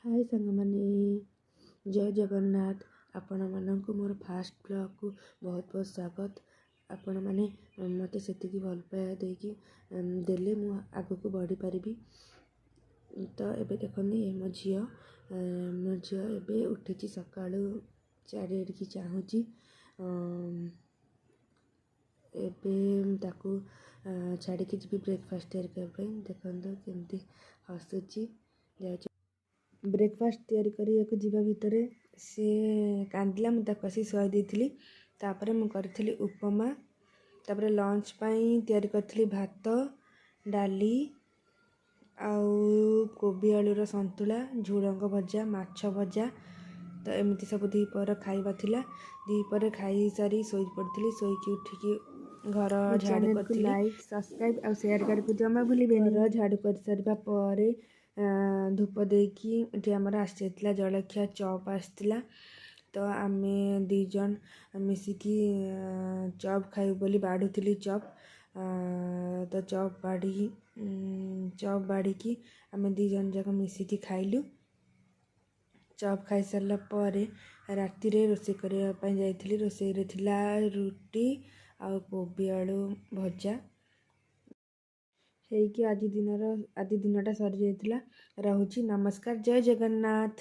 हाय सांगमाने जय जगन्नाथ आपण मानक मोर फास्ट ब्लॉग को बहुत बहुत स्वागत। आपण माने मते सेतिकी भल पाया देकी देले मु आगु को बढ़ी पारिबी। तो एबे देखनी मो झियो एबे उठिची सकाळु 4 की चाहूची एबे ताकू छाड़ी की जी ब्रेकफास्ट तैयारी करबे। देखंदो केमती हसुची जाउची ब्रेकफास्ट तैयारी करिया जीवा भितर सी कांदिला मुझे कसी शुआई देती। तापर मु करी उपमा तापर लंच पाई तैयारी करी भात डाली आउ कोबी आलूर संतुला झुड़ंग भजा माछ भजा। तो एमती सब दीपर खाइबा थिला। दीपर खाई सारी शोई पड़ी शोईकी उठिकी घर झाड़ू कर लाइक सब्सक्राइब और शेयर करके जमा भूलिबेनी। घर झाड़ू कर सारिबा परे धूप देकी ये आमर आसला जलखिया चप आसला। तो आमे दीजन मिसिकी चप खाइबु बोली बाढ़ुली चप। तो चप बाड़ी की आमे दीजन जाक मिसिकी खाइलु। चप खाई सारा पर राति रे रोसे करने जाइली। रोसे रे थिला रुटी आ कोबी आलू भजा हेकी आज दिनटा सरी जाइतिला। रहुची नमस्कार जय जगन्नाथ।